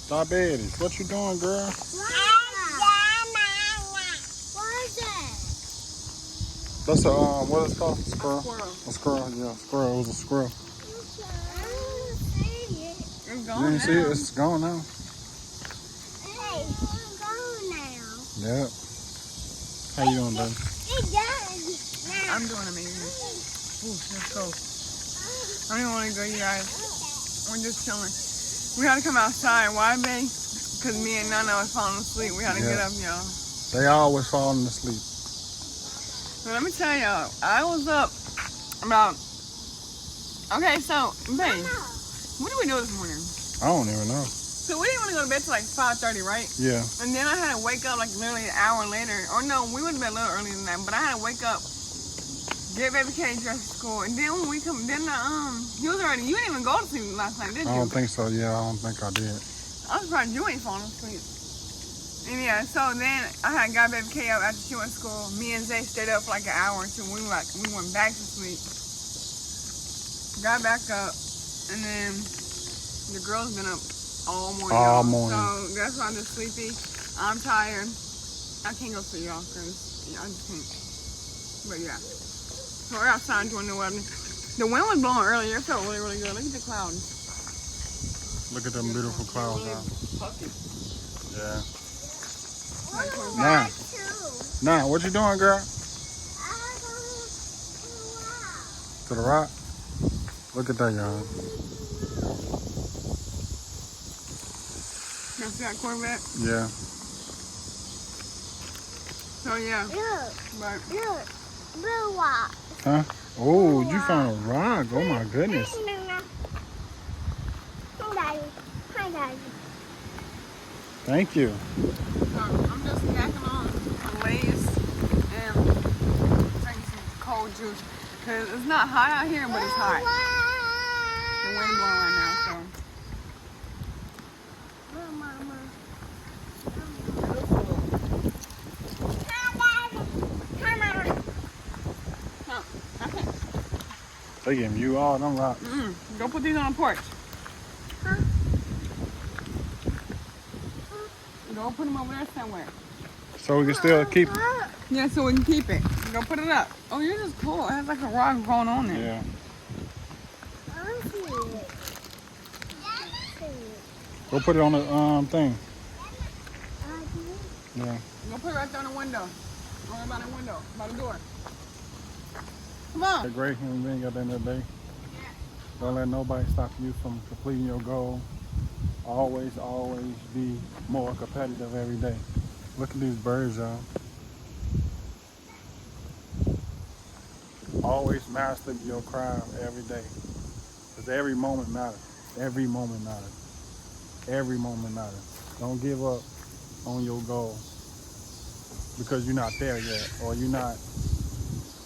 Diabetes. What you doing, girl? What is that? That's a what is it called? Squirrel. A squirrel. A squirrel. Yeah, squirrel. It was a squirrel. I don't see it. It's You gone didn't see it? now. It's gone now. Hey, it's gone now. Yep. How you doing, baby? It's done now. I'm doing amazing. Ooh, let's go. I don't even want to go, you guys. We're just chilling. We had to come outside. Why, babe? Because me and Nana was falling asleep. We had to get up, y'all. They always falling asleep. So let me tell y'all, I was up about, okay, so, babe, what did we do this morning? I don't even know. So we didn't want to go to bed till like 5:30, right? Yeah. And then I had to wake up like literally an hour later. Or no, we went to bed a little earlier than that. But I had to wake up, get baby K dressed for school. And then when we come, then he was already, you didn't even go to sleep last night, did you? I don't think so. Yeah, I don't think I did. I was surprised you ain't falling asleep. And yeah, so then I had got baby K up after she went to school. Me and Zae stayed up for like an hour or two. We went back to sleep. Got back up, and then the girls been up all morning. All morning. So that's why I'm just sleepy. I'm tired. I can't go sleep, y'all, because I just can't. But yeah. So we're outside enjoying the weather. The wind was blowing earlier. It felt really, really good. Look at the clouds. Look at them beautiful clouds out. Puffy. Yeah. What Now, was now, what you doing, girl? that? To the right. Look at that, y'all. You see that Corvette? Yeah. So yeah. Look, But look, blue rock. Huh? Oh, you found a rock. Oh my goodness. Hi, Daddy. Hi, Daddy. Thank you. so I'm just snacking on some Lay's and drinking some cold juice. Because it's not hot out here, but it's hot. The wind blowing right now, so. Mama. They giving you all them rocks. Go put these on the porch. Go put them over there somewhere. So we can still keep. Yeah, so we can keep it. Go put it up. Oh, yours is cool. It has like a rock going on there. Yeah. I see it. Go put it on the thing. Yeah. Go put it right there on the window. Over by the window, by the door. Come on. A great human being at the end of the day. Don't let nobody stop you from completing your goal. Always, always be more competitive every day. Look at these birds, y'all. Always master your craft every day. Because every moment matters. Every moment matters. Every moment matters. Don't give up on your goal because you're not there yet, or you're not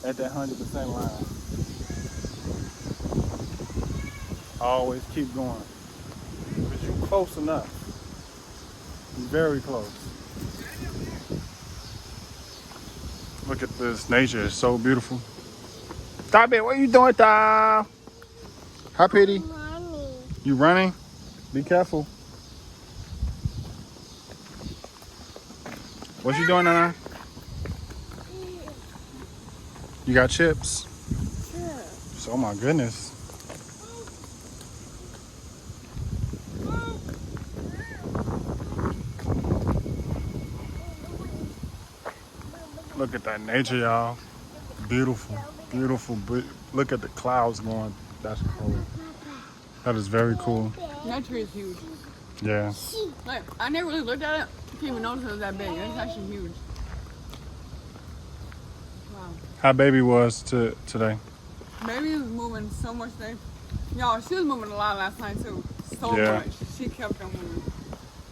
at that 100% line. Always keep going because you're close enough. You're very close. Look at this nature, it's so beautiful. Stop it, what are you doing, Tom? Hi, Petey. Mommy. You running? Be careful. What you doing, Nana? You got chips? Oh my goodness. Look at that nature, y'all. Beautiful, beautiful. Look at the clouds going. That's cool. That is very cool. That tree is huge. Yeah. Like, I never really looked at it. I didn't even notice it was that big. It's actually huge. Wow. How baby was today? Baby was moving so much today. Y'all, she was moving a lot last night too. So Yeah. much. She kept on moving.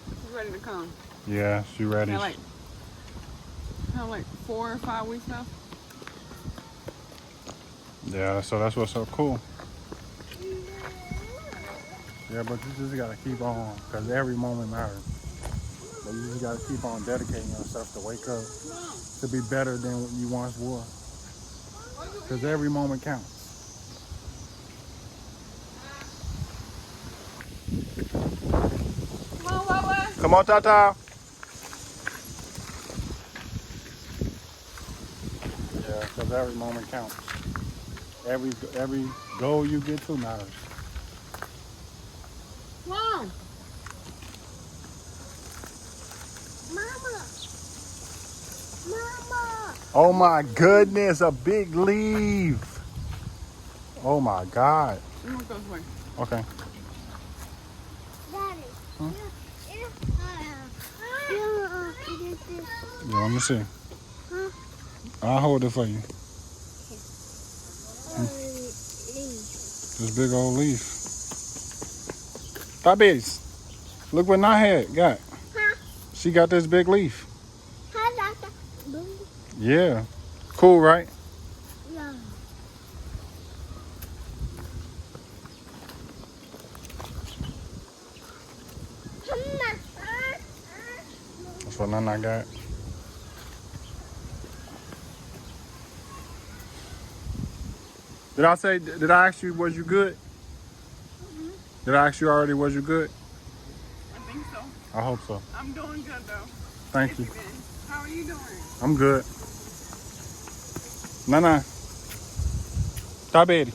She's ready to come. Yeah, she ready. Yeah, like 4 or 5 weeks left. Yeah, so that's what's so cool. Yeah, but you just gotta keep on, because every moment matters. So you just gotta keep on dedicating yourself to wake up to be better than what you once were. Because every moment counts. Come on, Come on, Tata. Yeah, because every moment counts. Every goal you get to matters. Wow. Mama. Mama. Oh my goodness, a big leaf. Oh my God. I'm gonna go this way. Okay. Daddy. Huh? Yeah. Yeah, let me see. Huh? I'll hold it for you. This big old leaf. Diabetes. Look what Nahed got. Huh? She got this big leaf. Huh? Yeah. Cool, right? Yeah. That's what Nana got. Did I ask you, was you good? Did I ask you already, was you good? I think so. I hope so. I'm doing good though. Thank you. How are you doing? I'm good. Nana. Diabetes.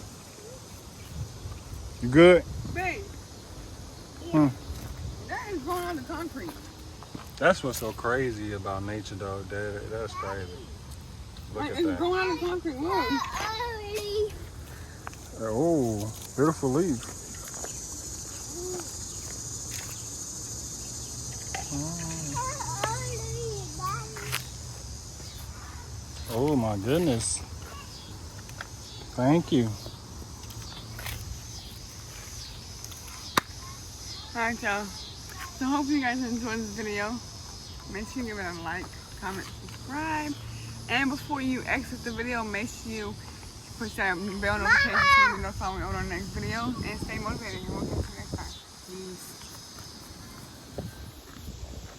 You good? Babe, Hmm. that is going on the concrete. That's what's so crazy about nature, though. That's crazy. Look at It's that. going on the concrete. Look. Oh, beautiful leaf. Oh my goodness. Thank you. Alright, y'all. So hope you guys enjoyed this video. Make sure you give it a like, comment, subscribe. And before you exit the video, make sure you push that bell notification so you be notified when we upload our next video. And stay motivated.